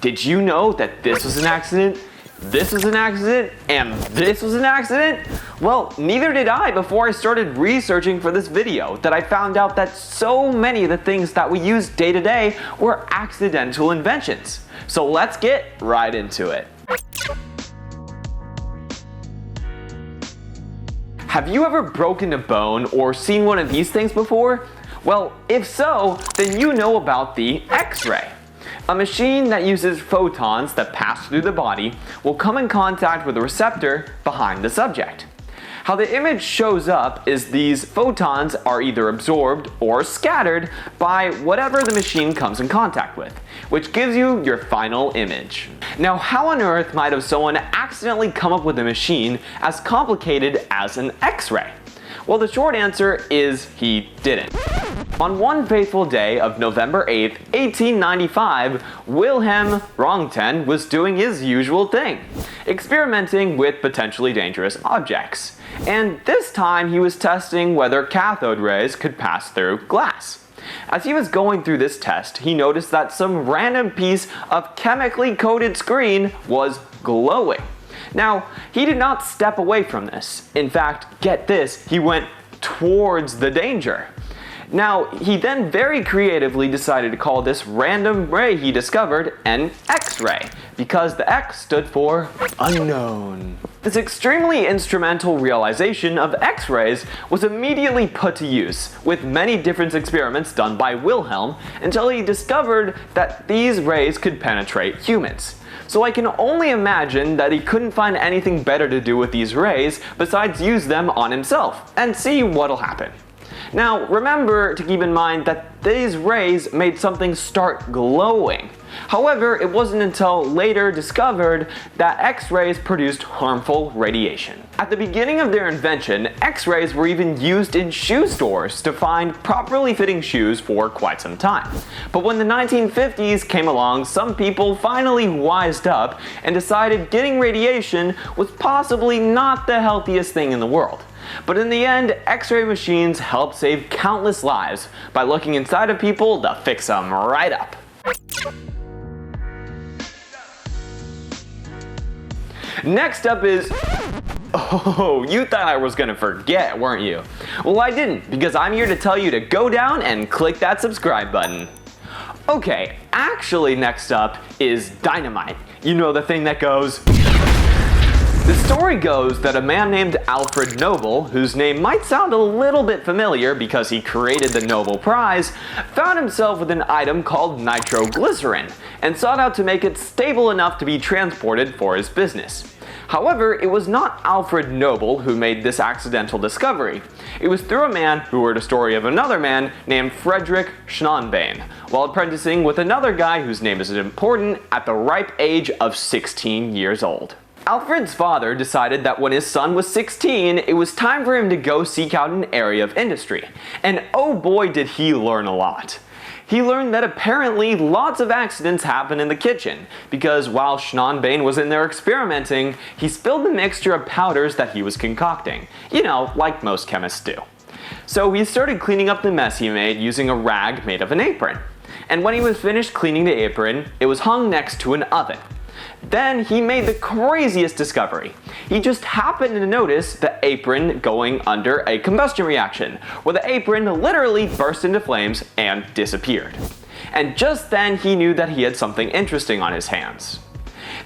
did you know that this was an accident? This was an accident, and this was an accident? Well, neither did I before I started researching for this video, that I found out that so many of the things that we use day to day were accidental inventions. So let's get right into it. Have you ever broken a bone or seen one of these things before? Well, if so, then you know about the X-ray. A machine that uses photons that pass through the body will come in contact with a receptor behind the subject. How the image shows up is these photons are either absorbed or scattered by whatever the machine comes in contact with, which gives you your final image. Now, how on earth might have someone accidentally come up with a machine as complicated as an X-ray? Well, the short answer is he didn't. On one fateful day of November 8th, 1895, Wilhelm Röntgen was doing his usual thing, experimenting with potentially dangerous objects. And this time he was testing whether cathode rays could pass through glass. As he was going through this test, he noticed that some random piece of chemically coated screen was glowing. Now, he did not step away from this. In fact, get this, he went towards the danger. Now, he then very creatively decided to call this random ray he discovered an X-ray, because the X stood for unknown. This extremely instrumental realization of X-rays was immediately put to use, with many different experiments done by Wilhelm, until he discovered that these rays could penetrate humans. So I can only imagine that he couldn't find anything better to do with these rays besides use them on himself, and see what'll happen. Now, remember to keep in mind that these rays made something start glowing. However, it wasn't until later discovered that X-rays produced harmful radiation. At the beginning of their invention, X-rays were even used in shoe stores to find properly fitting shoes for quite some time. But when the 1950s came along, some people finally wised up and decided getting radiation was possibly not the healthiest thing in the world. But in the end, X-ray machines helped save countless lives by looking inside of people to fix them right up. Next up is... Oh, you thought I was gonna forget, weren't you? Well, I didn't, because I'm here to tell you to go down and click that subscribe button. Okay, actually next up is Dynamite. You know, the thing that goes... The story goes that a man named Alfred Nobel, whose name might sound a little bit familiar because he created the Nobel Prize, found himself with an item called nitroglycerin and sought out to make it stable enough to be transported for his business. However, it was not Alfred Nobel who made this accidental discovery. It was through a man who heard a story of another man named Frederick Schonbein, while apprenticing with another guy whose name is important at the ripe age of 16 years old. Alfred's father decided that when his son was 16, it was time for him to go seek out an area of industry. And oh boy did he learn a lot. He learned that apparently lots of accidents happen in the kitchen, because while Schonbein was in there experimenting, he spilled the mixture of powders that he was concocting. You know, like most chemists do. So he started cleaning up the mess he made using a rag made of an apron. And when he was finished cleaning the apron, it was hung next to an oven. Then he made the craziest discovery. He just happened to notice the apron going under a combustion reaction, where the apron literally burst into flames and disappeared. And just then he knew that he had something interesting on his hands.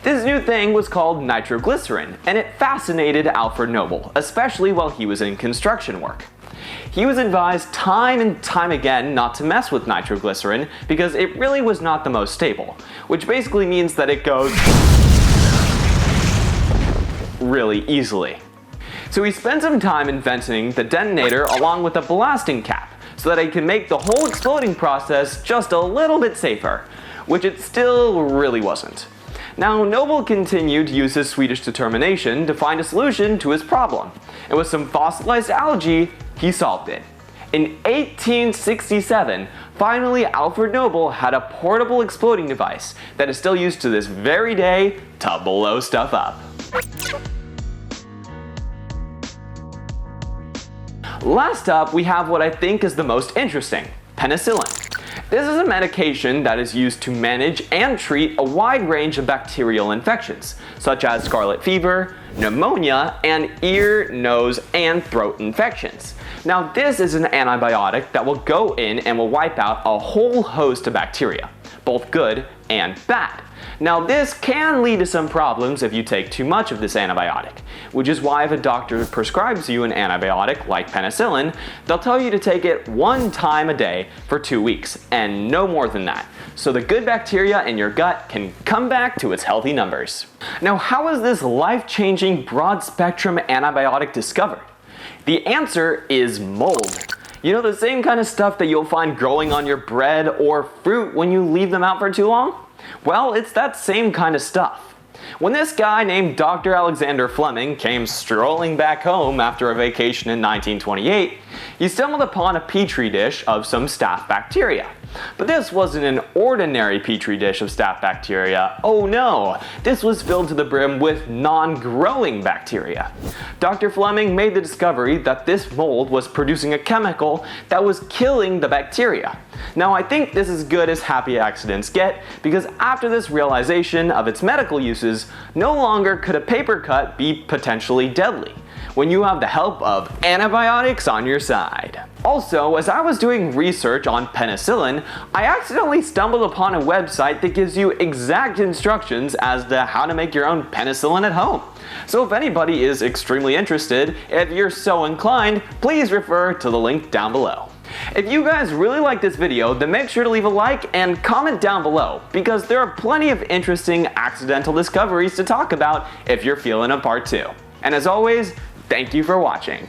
This new thing was called nitroglycerin, and it fascinated Alfred Nobel, especially while he was in construction work. He was advised time and time again not to mess with nitroglycerin because it really was not the most stable, which basically means that it goes really easily. So he spent some time inventing the detonator along with a blasting cap so that it can make the whole exploding process just a little bit safer, which it still really wasn't. Now, Nobel continued to use his Swedish determination to find a solution to his problem, and with some fossilized algae, he solved it. In 1867, finally Alfred Nobel had a portable exploding device that is still used to this very day to blow stuff up. Last up, we have what I think is the most interesting, penicillin. This is a medication that is used to manage and treat a wide range of bacterial infections, such as scarlet fever, pneumonia, and ear, nose, and throat infections. Now, this is an antibiotic that will go in and will wipe out a whole host of bacteria, both good and bad. Now, this can lead to some problems if you take too much of this antibiotic, which is why if a doctor prescribes you an antibiotic like penicillin, they'll tell you to take it 1 time a day for 2 weeks, and no more than that, so the good bacteria in your gut can come back to its healthy numbers. Now, how is this life-changing broad-spectrum antibiotic discovered? The answer is mold. You know, the same kind of stuff that you'll find growing on your bread or fruit when you leave them out for too long? Well, it's that same kind of stuff. When this guy named Dr. Alexander Fleming came strolling back home after a vacation in 1928, he stumbled upon a petri dish of some staph bacteria. But this wasn't an ordinary petri dish of staph bacteria. Oh no, this was filled to the brim with non-growing bacteria. Dr. Fleming made the discovery that this mold was producing a chemical that was killing the bacteria. Now, I think this is as good as happy accidents get, because after this realization of its medical uses, no longer could a paper cut be potentially deadly when you have the help of antibiotics on your side. Also, as I was doing research on penicillin, I accidentally stumbled upon a website that gives you exact instructions as to how to make your own penicillin at home. So if anybody is extremely interested, if you're so inclined, please refer to the link down below. If you guys really like this video, then make sure to leave a like and comment down below, because there are plenty of interesting accidental discoveries to talk about if you're feeling a part 2. And as always, thank you for watching.